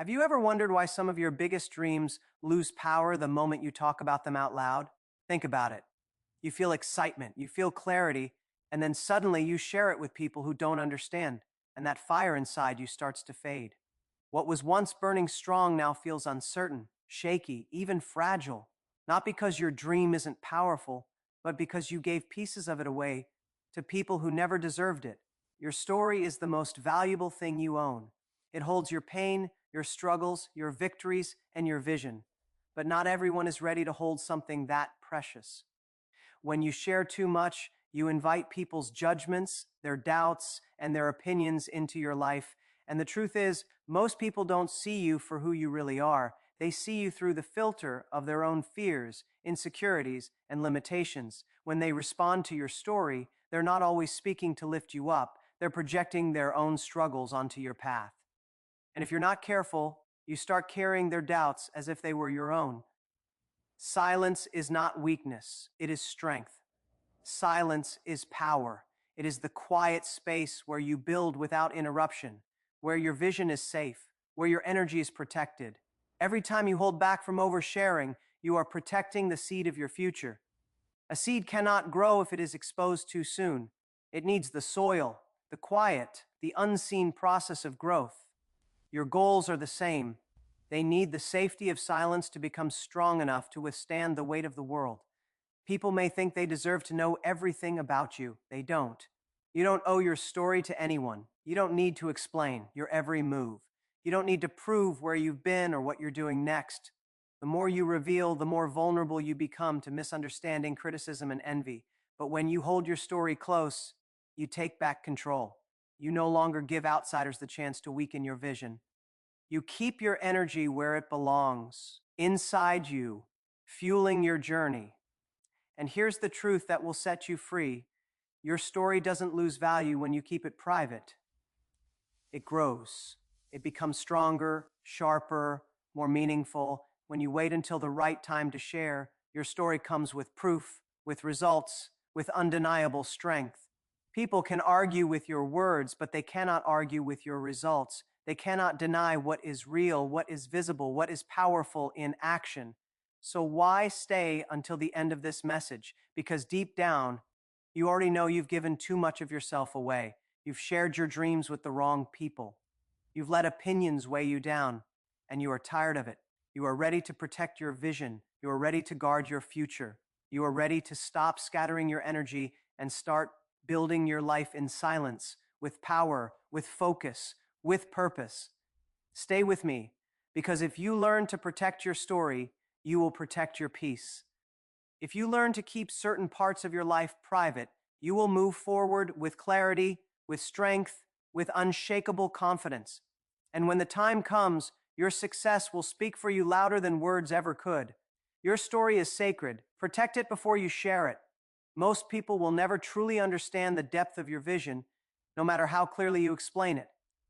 Have you ever wondered why some of your biggest dreams lose power the moment you talk about them out loud? Think about it. You feel excitement, you feel clarity, and then suddenly you share it with people who don't understand, and that fire inside you starts to fade. What was once burning strong now feels uncertain, shaky, even fragile, not because your dream isn't powerful, but because you gave pieces of it away to people who never deserved it. Your story is the most valuable thing you own. It holds your pain, your struggles, your victories, and your vision. But not everyone is ready to hold something that precious. When you share too much, you invite people's judgments, their doubts, and their opinions into your life. And the truth is, most people don't see you for who you really are. They see you through the filter of their own fears, insecurities, and limitations. When they respond to your story, they're not always speaking to lift you up. They're projecting their own struggles onto your path. And if you're not careful, you start carrying their doubts as if they were your own. Silence is not weakness, it is strength. Silence is power. It is the quiet space where you build without interruption, where your vision is safe, where your energy is protected. Every time you hold back from oversharing, you are protecting the seed of your future. A seed cannot grow if it is exposed too soon. It needs the soil, the quiet, the unseen process of growth. Your goals are the same. They need the safety of silence to become strong enough to withstand the weight of the world. People may think they deserve to know everything about you. They don't. You don't owe your story to anyone. You don't need to explain your every move. You don't need to prove where you've been or what you're doing next. The more you reveal, the more vulnerable you become to misunderstanding, criticism, and envy. But when you hold your story close, you take back control. You no longer give outsiders the chance to weaken your vision. You keep your energy where it belongs, inside you, fueling your journey. And here's the truth that will set you free. Your story doesn't lose value when you keep it private. It grows. It becomes stronger, sharper, more meaningful. When you wait until the right time to share, your story comes with proof, with results, with undeniable strength. People can argue with your words, but they cannot argue with your results. They cannot deny what is real, what is visible, what is powerful in action. So why stay until the end of this message? Because deep down, you already know you've given too much of yourself away. You've shared your dreams with the wrong people. You've let opinions weigh you down, and you are tired of it. You are ready to protect your vision. You are ready to guard your future. You are ready to stop scattering your energy and start building your life in silence, with power, with focus, with purpose. Stay with me, because if you learn to protect your story, you will protect your peace. If you learn to keep certain parts of your life private, you will move forward with clarity, with strength, with unshakable confidence. And when the time comes, your success will speak for you louder than words ever could. Your story is sacred. Protect it before you share it. Most people will never truly understand the depth of your vision, no matter how clearly you explain it.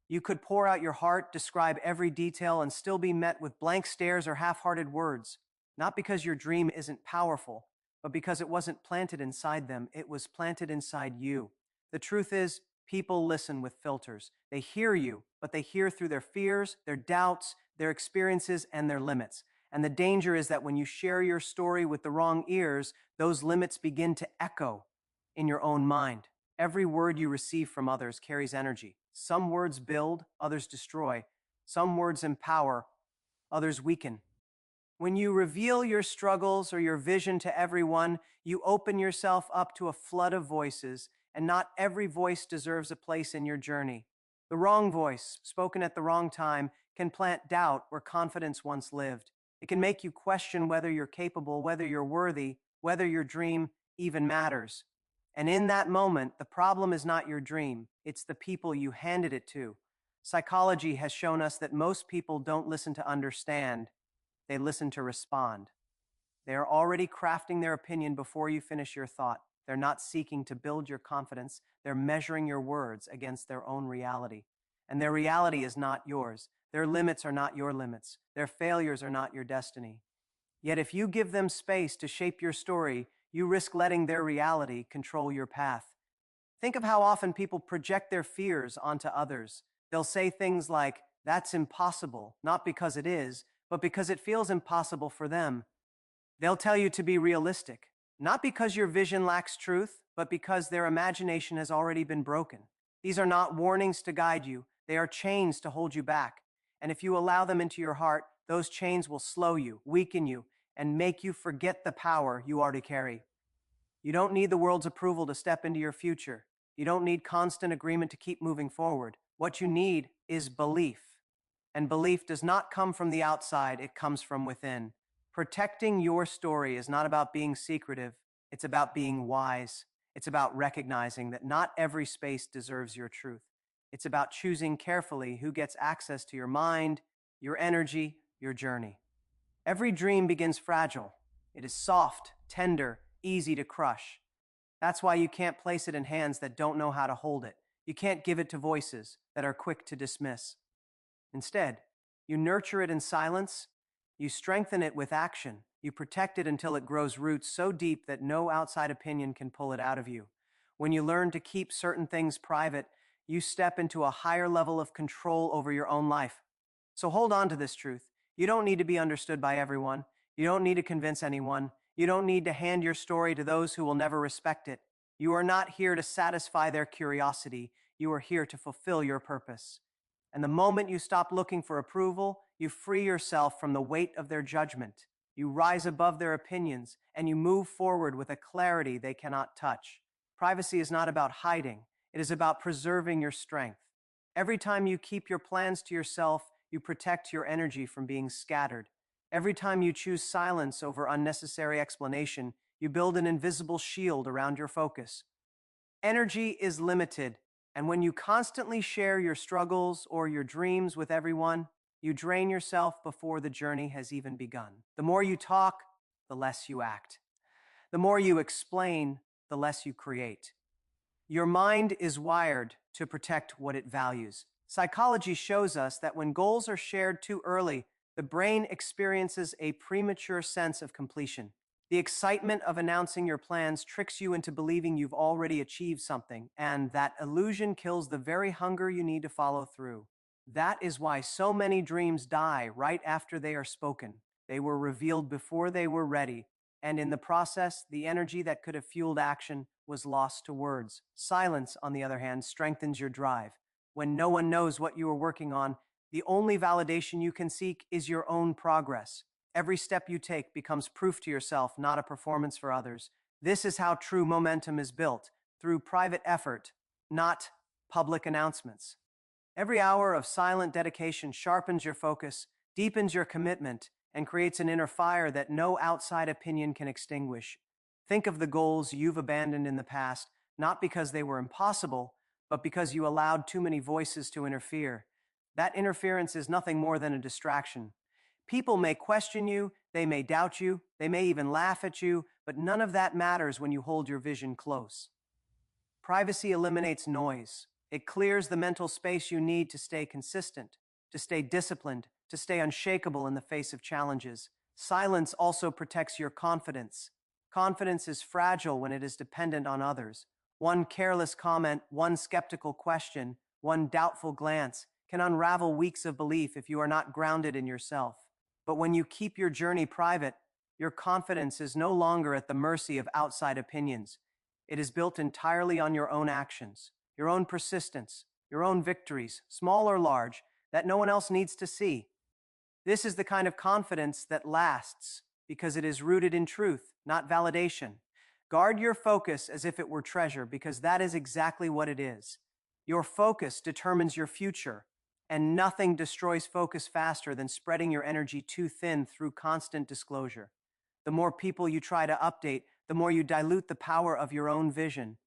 You could pour out your heart, describe every detail, and still be met with blank stares or half-hearted words. Not because your dream isn't powerful, but because it wasn't planted inside them, it was planted inside you. The truth is, people listen with filters. They hear you, but they hear through their fears, their doubts, their experiences, and their limits. And the danger is that when you share your story with the wrong ears, those limits begin to echo in your own mind. Every word you receive from others carries energy. Some words build, others destroy. Some words empower, others weaken. When you reveal your struggles or your vision to everyone, you open yourself up to a flood of voices, and not every voice deserves a place in your journey. The wrong voice, spoken at the wrong time, can plant doubt where confidence once lived. It can make you question whether you're capable, whether you're worthy, whether your dream even matters. And in that moment, the problem is not your dream, it's the people you handed it to. Psychology has shown us that most people don't listen to understand, they listen to respond. They are already crafting their opinion before you finish your thought. They're not seeking to build your confidence, they're measuring your words against their own reality. And their reality is not yours. Their limits are not your limits. Their failures are not your destiny. Yet if you give them space to shape your story, you risk letting their reality control your path. Think of how often people project their fears onto others. They'll say things like, That's impossible, not because it is, but because it feels impossible for them. They'll tell you to be realistic, not because your vision lacks truth, but because their imagination has already been broken. These are not warnings to guide you, they are chains to hold you back. And if you allow them into your heart, those chains will slow you, weaken you, and make you forget the power you already carry. You don't need the world's approval to step into your future. You don't need constant agreement to keep moving forward. What you need is belief. And belief does not come from the outside, it comes from within. Protecting your story is not about being secretive, it's about being wise. It's about recognizing that not every space deserves your truth. It's about choosing carefully who gets access to your mind, your energy, your journey. Every dream begins fragile. It is soft, tender, easy to crush. That's why you can't place it in hands that don't know how to hold it. You can't give it to voices that are quick to dismiss. Instead, you nurture it in silence, you strengthen it with action, you protect it until it grows roots so deep that no outside opinion can pull it out of you. When you learn to keep certain things private, you step into a higher level of control over your own life. So hold on to this truth. You don't need to be understood by everyone. You don't need to convince anyone. You don't need to hand your story to those who will never respect it. You are not here to satisfy their curiosity. You are here to fulfill your purpose. And the moment you stop looking for approval, you free yourself from the weight of their judgment. You rise above their opinions, and you move forward with a clarity they cannot touch. Privacy is not about hiding. It is about preserving your strength. Every time you keep your plans to yourself, you protect your energy from being scattered. Every time you choose silence over unnecessary explanation, you build an invisible shield around your focus. Energy is limited, and when you constantly share your struggles or your dreams with everyone, you drain yourself before the journey has even begun. The more you talk, the less you act. The more you explain, the less you create. Your mind is wired to protect what it values. Psychology shows us that when goals are shared too early, the brain experiences a premature sense of completion. The excitement of announcing your plans tricks you into believing you've already achieved something, and that illusion kills the very hunger you need to follow through. That is why so many dreams die right after they are spoken. They were revealed before they were ready, and in the process, the energy that could have fueled action was lost to words. Silence, on the other hand, strengthens your drive. When no one knows what you are working on, the only validation you can seek is your own progress. Every step you take becomes proof to yourself, not a performance for others. This is how true momentum is built, through private effort, not public announcements. Every hour of silent dedication sharpens your focus, deepens your commitment, and creates an inner fire that no outside opinion can extinguish. Think of the goals you've abandoned in the past, not because they were impossible, but because you allowed too many voices to interfere. That interference is nothing more than a distraction. People may question you, they may doubt you, they may even laugh at you, but none of that matters when you hold your vision close. Privacy eliminates noise. It clears the mental space you need to stay consistent, to stay disciplined, to stay unshakable in the face of challenges. Silence also protects your confidence. Confidence is fragile when it is dependent on others. One careless comment, one skeptical question, one doubtful glance can unravel weeks of belief if you are not grounded in yourself. But when you keep your journey private, your confidence is no longer at the mercy of outside opinions. It is built entirely on your own actions, your own persistence, your own victories, small or large, that no one else needs to see. This is the kind of confidence that lasts because it is rooted in truth, not validation. Guard your focus as if it were treasure, because that is exactly what it is. Your focus determines your future, and nothing destroys focus faster than spreading your energy too thin through constant disclosure. The more people you try to update, the more you dilute the power of your own vision.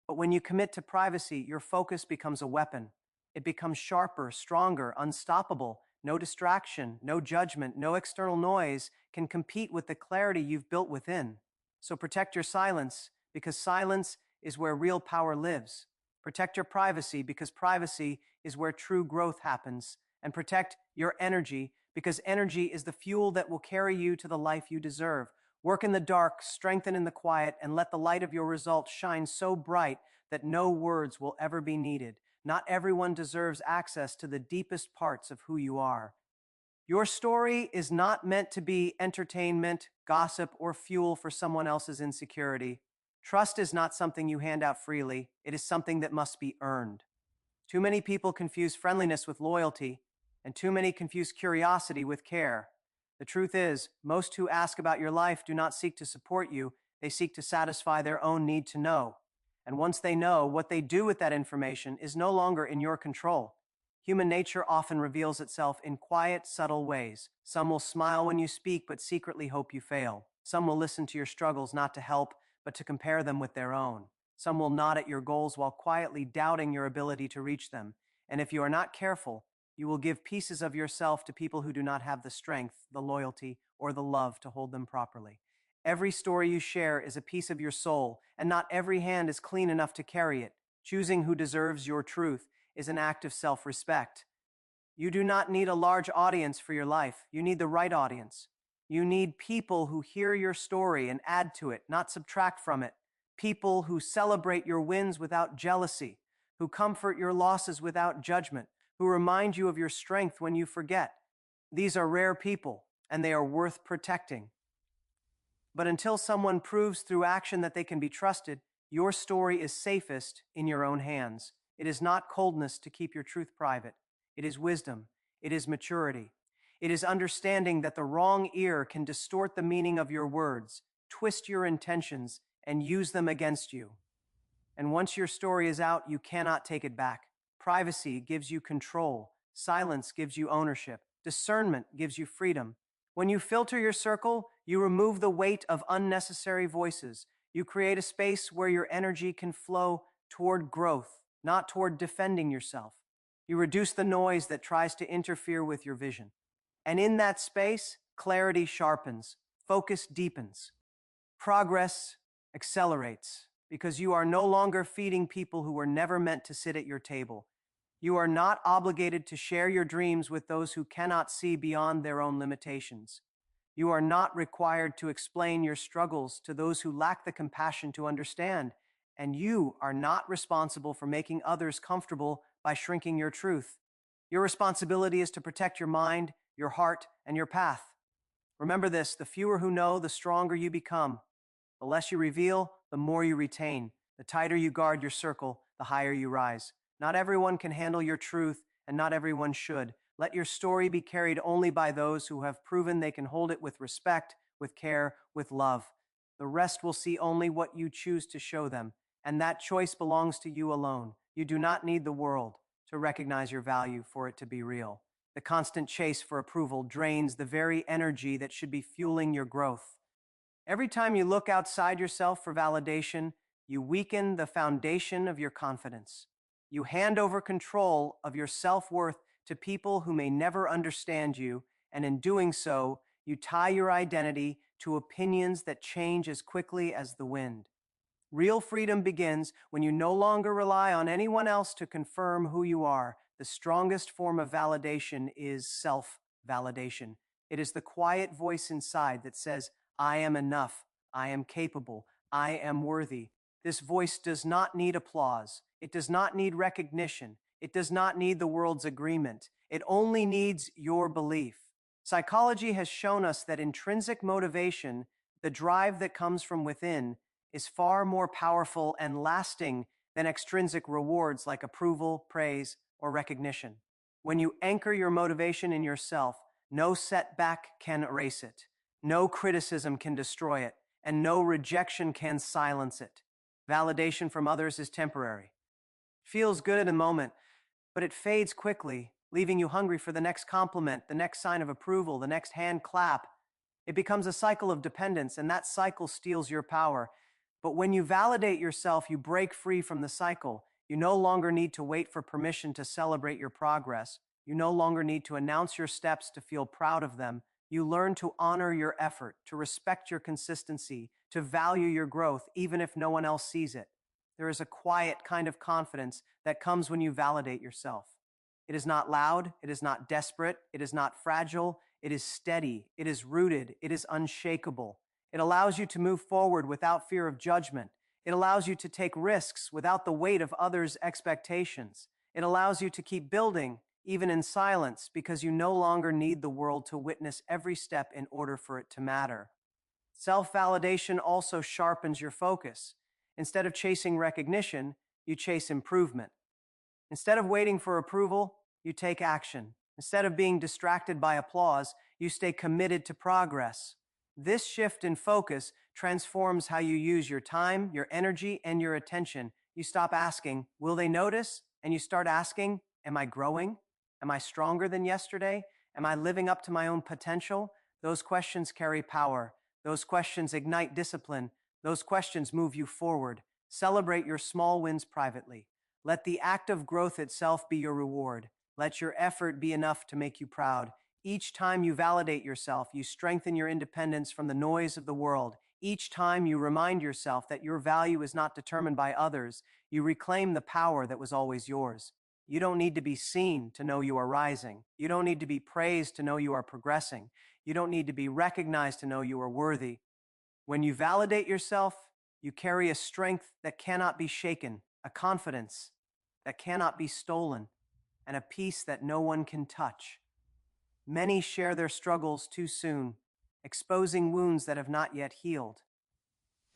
But when you commit to privacy, your focus becomes a weapon. It becomes sharper, stronger, unstoppable. No distraction, no judgment, no external noise can compete with the clarity you've built within. So protect your silence, because silence is where real power lives. Protect your privacy, because privacy is where true growth happens. And protect your energy, because energy is the fuel that will carry you to the life you deserve. Work in the dark, strengthen in the quiet, and let the light of your results shine so bright that no words will ever be needed. Not everyone deserves access to the deepest parts of who you are. Your story is not meant to be entertainment, gossip, or fuel for someone else's insecurity. Trust is not something you hand out freely, it is something that must be earned. Too many people confuse friendliness with loyalty, and too many confuse curiosity with care. The truth is, most who ask about your life do not seek to support you, they seek to satisfy their own need to know. And once they know, what they do with that information is no longer in your control. Human nature often reveals itself in quiet, subtle ways. Some will smile when you speak, but secretly hope you fail. Some will listen to your struggles not to help, but to compare them with their own. Some will nod at your goals while quietly doubting your ability to reach them. And if you are not careful, you will give pieces of yourself to people who do not have the strength, the loyalty, or the love to hold them properly. Every story you share is a piece of your soul, and not every hand is clean enough to carry it. Choosing who deserves your truth is an act of self-respect. You do not need a large audience for your life. You need the right audience. You need people who hear your story and add to it, not subtract from it. People who celebrate your wins without jealousy, who comfort your losses without judgment, who remind you of your strength when you forget. These are rare people, and they are worth protecting. But until someone proves through action that they can be trusted, your story is safest in your own hands. It is not coldness to keep your truth private. It is wisdom. It is maturity. It is understanding that the wrong ear can distort the meaning of your words, twist your intentions, and use them against you. And once your story is out, you cannot take it back. Privacy gives you control. Silence gives you ownership. Discernment gives you freedom. When you filter your circle, you remove the weight of unnecessary voices. You create a space where your energy can flow toward growth, not toward defending yourself. You reduce the noise that tries to interfere with your vision. And in that space, clarity sharpens, focus deepens, progress accelerates, because you are no longer feeding people who were never meant to sit at your table. You are not obligated to share your dreams with those who cannot see beyond their own limitations. You are not required to explain your struggles to those who lack the compassion to understand, and you are not responsible for making others comfortable by shrinking your truth. Your responsibility is to protect your mind, your heart, and your path. Remember this: the fewer who know, the stronger you become. The less you reveal, the more you retain. The tighter you guard your circle, the higher you rise. Not everyone can handle your truth, and not everyone should. Let your story be carried only by those who have proven they can hold it with respect, with care, with love. The rest will see only what you choose to show them, and that choice belongs to you alone. You do not need the world to recognize your value for it to be real. The constant chase for approval drains the very energy that should be fueling your growth. Every time you look outside yourself for validation, you weaken the foundation of your confidence. You hand over control of your self-worth to people who may never understand you, and in doing so, you tie your identity to opinions that change as quickly as the wind. Real freedom begins when you no longer rely on anyone else to confirm who you are. The strongest form of validation is self-validation. It is the quiet voice inside that says, I am enough, I am capable, I am worthy. This voice does not need applause. It does not need recognition. It does not need the world's agreement. It only needs your belief. Psychology has shown us that intrinsic motivation, the drive that comes from within, is far more powerful and lasting than extrinsic rewards like approval, praise, or recognition. When you anchor your motivation in yourself, no setback can erase it, no criticism can destroy it, and no rejection can silence it. Validation from others is temporary. It feels good in a moment, but it fades quickly, leaving you hungry for the next compliment, the next sign of approval, the next hand clap. It becomes a cycle of dependence, and that cycle steals your power. But when you validate yourself, you break free from the cycle. You no longer need to wait for permission to celebrate your progress. You no longer need to announce your steps to feel proud of them. You learn to honor your effort, to respect your consistency, to value your growth, even if no one else sees it. There is a quiet kind of confidence that comes when you validate yourself. It is not loud, it is not desperate, it is not fragile, it is steady, it is rooted, it is unshakable. It allows you to move forward without fear of judgment. It allows you to take risks without the weight of others' expectations. It allows you to keep building, even in silence, because you no longer need the world to witness every step in order for it to matter. Self validation also sharpens your focus. Instead of chasing recognition, you chase improvement. Instead of waiting for approval, you take action. Instead of being distracted by applause, you stay committed to progress. This shift in focus transforms how you use your time, your energy, and your attention. You stop asking, will they notice? And you start asking, am I growing? Am I stronger than yesterday? Am I living up to my own potential? Those questions carry power. Those questions ignite discipline. Those questions move you forward. Celebrate your small wins privately. Let the act of growth itself be your reward. Let your effort be enough to make you proud. Each time you validate yourself, you strengthen your independence from the noise of the world. Each time you remind yourself that your value is not determined by others, you reclaim the power that was always yours. You don't need to be seen to know you are rising. You don't need to be praised to know you are progressing. You don't need to be recognized to know you are worthy. When you validate yourself, you carry a strength that cannot be shaken, a confidence that cannot be stolen, and a peace that no one can touch. Many share their struggles too soon, exposing wounds that have not yet healed.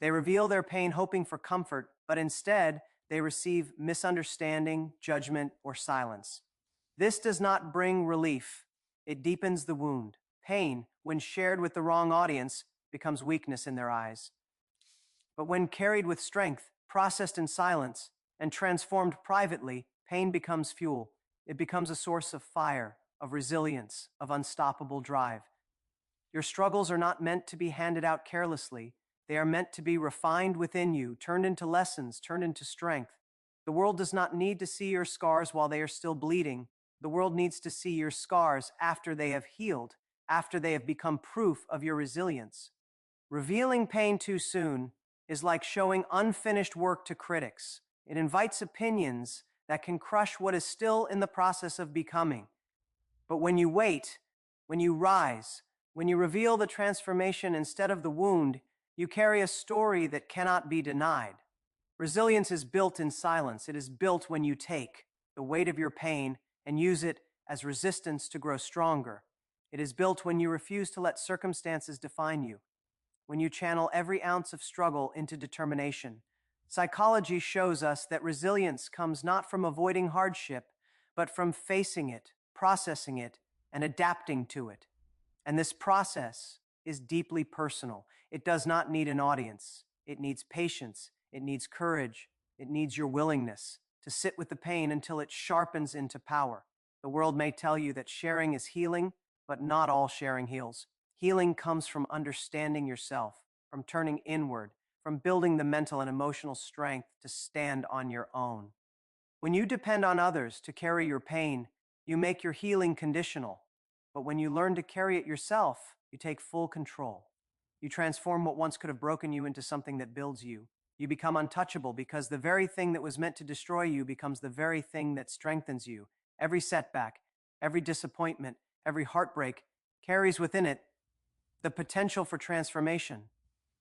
They reveal their pain hoping for comfort, but instead they receive misunderstanding, judgment, or silence. This does not bring relief. It deepens the wound. Pain, when shared with the wrong audience, becomes weakness in their eyes. But when carried with strength, processed in silence, and transformed privately, pain becomes fuel. It becomes a source of fire, of resilience, of unstoppable drive. Your struggles are not meant to be handed out carelessly. They are meant to be refined within you, turned into lessons, turned into strength. The world does not need to see your scars while they are still bleeding. The world needs to see your scars after they have healed, after they have become proof of your resilience. Revealing pain too soon is like showing unfinished work to critics. It invites opinions that can crush what is still in the process of becoming. But when you wait, when you rise, when you reveal the transformation instead of the wound, you carry a story that cannot be denied. Resilience is built in silence. It is built when you take the weight of your pain and use it as resistance to grow stronger. It is built when you refuse to let circumstances define you, when you channel every ounce of struggle into determination. Psychology shows us that resilience comes not from avoiding hardship, but from facing it, processing it, and adapting to it. And this process is deeply personal. It does not need an audience. It needs patience. It needs courage. It needs your willingness to sit with the pain until it sharpens into power. The world may tell you that sharing is healing, but not all sharing heals. Healing comes from understanding yourself, from turning inward, from building the mental and emotional strength to stand on your own. When you depend on others to carry your pain, you make your healing conditional. But when you learn to carry it yourself, you take full control. You transform what once could have broken you into something that builds you. You become untouchable because the very thing that was meant to destroy you becomes the very thing that strengthens you. Every setback, every disappointment, every heartbreak carries within it the potential for transformation.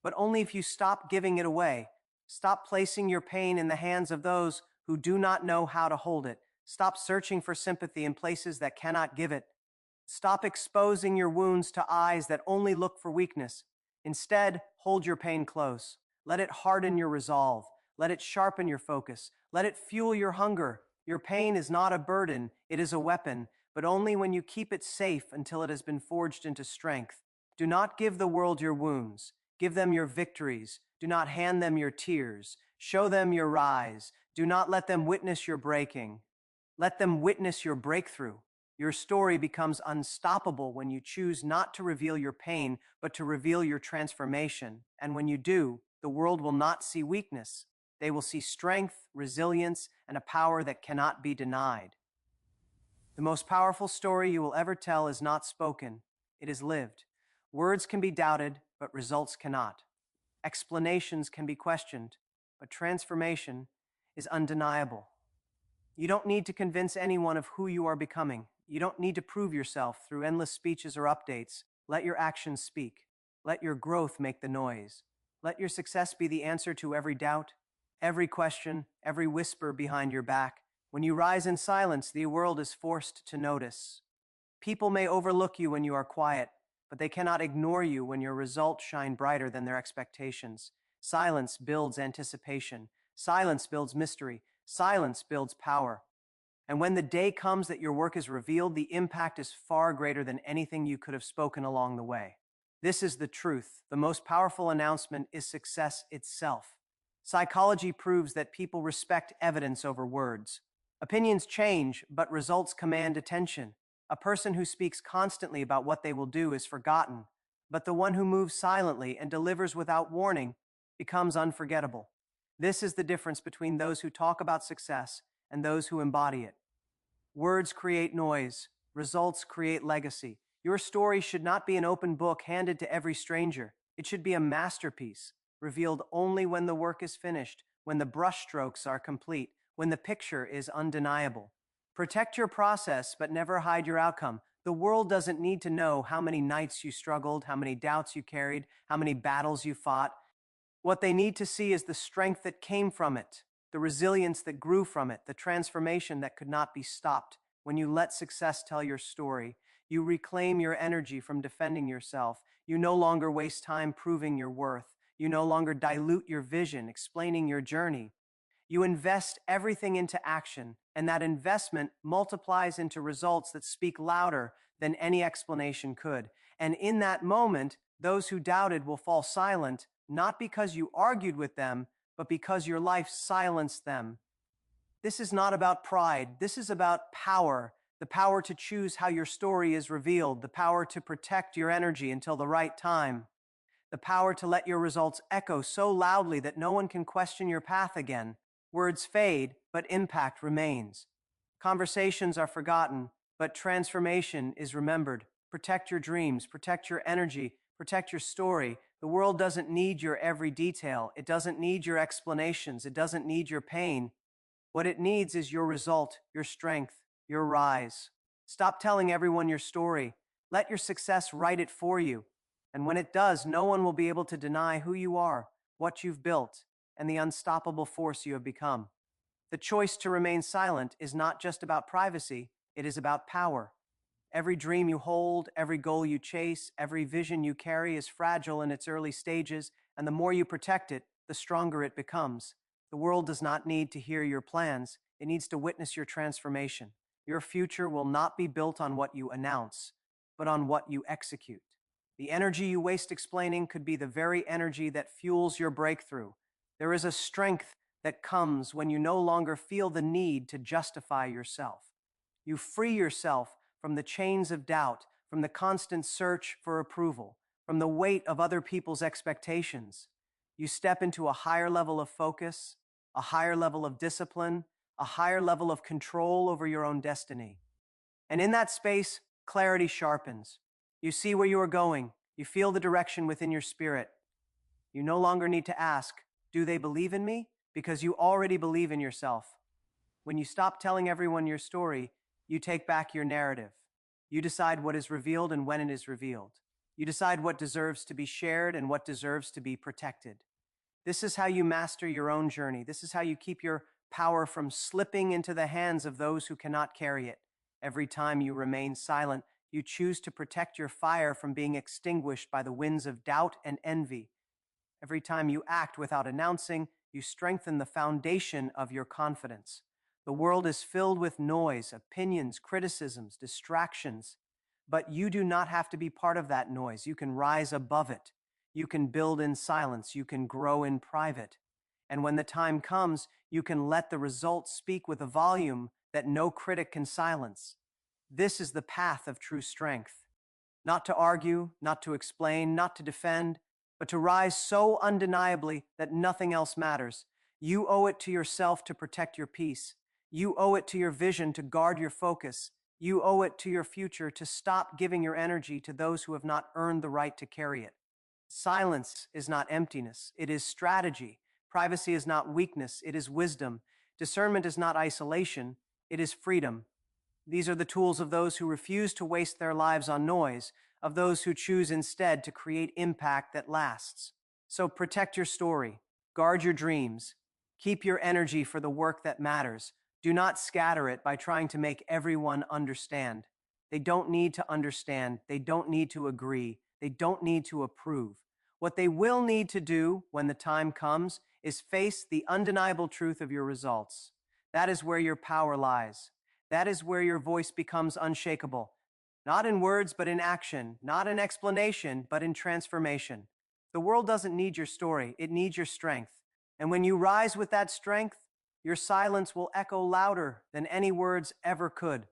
But only if you stop giving it away. Stop placing your pain in the hands of those who do not know how to hold it. Stop searching for sympathy in places that cannot give it. Stop exposing your wounds to eyes that only look for weakness. Instead, hold your pain close. Let it harden your resolve. Let it sharpen your focus. Let it fuel your hunger. Your pain is not a burden, it is a weapon, but only when you keep it safe until it has been forged into strength. Do not give the world your wounds. Give them your victories. Do not hand them your tears. Show them your rise. Do not let them witness your breaking. Let them witness your breakthrough. Your story becomes unstoppable when you choose not to reveal your pain, but to reveal your transformation. And when you do, the world will not see weakness. They will see strength, resilience, and a power that cannot be denied. The most powerful story you will ever tell is not spoken. It is lived. Words can be doubted, but results cannot. Explanations can be questioned, but transformation is undeniable. You don't need to convince anyone of who you are becoming. You don't need to prove yourself through endless speeches or updates. Let your actions speak. Let your growth make the noise. Let your success be the answer to every doubt, every question, every whisper behind your back. When you rise in silence, the world is forced to notice. People may overlook you when you are quiet, but they cannot ignore you when your results shine brighter than their expectations. Silence builds anticipation. Silence builds mystery. Silence builds power. And when the day comes that your work is revealed, the impact is far greater than anything you could have spoken along the way. This is the truth. The most powerful announcement is success itself. Psychology proves that people respect evidence over words. Opinions change, but results command attention. A person who speaks constantly about what they will do is forgotten, but the one who moves silently and delivers without warning becomes unforgettable. This is the difference between those who talk about success and those who embody it. Words create noise, results create legacy. Your story should not be an open book handed to every stranger. It should be a masterpiece, revealed only when the work is finished, when the brushstrokes are complete, when the picture is undeniable. Protect your process, but never hide your outcome. The world doesn't need to know how many nights you struggled, how many doubts you carried, how many battles you fought. What they need to see is the strength that came from it, the resilience that grew from it, the transformation that could not be stopped. When you let success tell your story, you reclaim your energy from defending yourself. You no longer waste time proving your worth. You no longer dilute your vision, explaining your journey. You invest everything into action, and that investment multiplies into results that speak louder than any explanation could. And in that moment, those who doubted will fall silent, not because you argued with them, but because your life silenced them. This is not about pride. This is about power. The power to choose how your story is revealed, the power to protect your energy until the right time, the power to let your results echo so loudly that no one can question your path again. Words fade, but impact remains. Conversations are forgotten, but transformation is remembered. Protect your dreams, protect your energy, protect your story. The world doesn't need your every detail. It doesn't need your explanations. It doesn't need your pain. What it needs is your result, your strength, your rise. Stop telling everyone your story. Let your success write it for you. And when it does, no one will be able to deny who you are, what you've built, and the unstoppable force you have become. The choice to remain silent is not just about privacy, it is about power. Every dream you hold, every goal you chase, every vision you carry is fragile in its early stages, and the more you protect it, the stronger it becomes. The world does not need to hear your plans, it needs to witness your transformation. Your future will not be built on what you announce, but on what you execute. The energy you waste explaining could be the very energy that fuels your breakthrough. There is a strength that comes when you no longer feel the need to justify yourself. You free yourself from the chains of doubt, from the constant search for approval, from the weight of other people's expectations. You step into a higher level of focus, a higher level of discipline, a higher level of control over your own destiny. And in that space, clarity sharpens. You see where you are going. You feel the direction within your spirit. You no longer need to ask, do they believe in me? Because you already believe in yourself. When you stop telling everyone your story, you take back your narrative. You decide what is revealed and when it is revealed. You decide what deserves to be shared and what deserves to be protected. This is how you master your own journey. This is how you keep your power from slipping into the hands of those who cannot carry it. Every time you remain silent, you choose to protect your fire from being extinguished by the winds of doubt and envy. Every time you act without announcing, you strengthen the foundation of your confidence. The world is filled with noise, opinions, criticisms, distractions. But you do not have to be part of that noise. You can rise above it. You can build in silence. You can grow in private. And when the time comes, you can let the results speak with a volume that no critic can silence. This is the path of true strength. Not to argue, not to explain, not to defend, but to rise so undeniably that nothing else matters. You owe it to yourself to protect your peace. You owe it to your vision to guard your focus. You owe it to your future to stop giving your energy to those who have not earned the right to carry it. Silence is not emptiness, it is strategy. Privacy is not weakness, it is wisdom. Discernment is not isolation, it is freedom. These are the tools of those who refuse to waste their lives on noise, of those who choose instead to create impact that lasts. So protect your story, guard your dreams, keep your energy for the work that matters. Do not scatter it by trying to make everyone understand. They don't need to understand. They don't need to agree. They don't need to approve. What they will need to do when the time comes is face the undeniable truth of your results. That is where your power lies. That is where your voice becomes unshakable. Not in words, but in action. Not in explanation, but in transformation. The world doesn't need your story, it needs your strength. And when you rise with that strength, your silence will echo louder than any words ever could.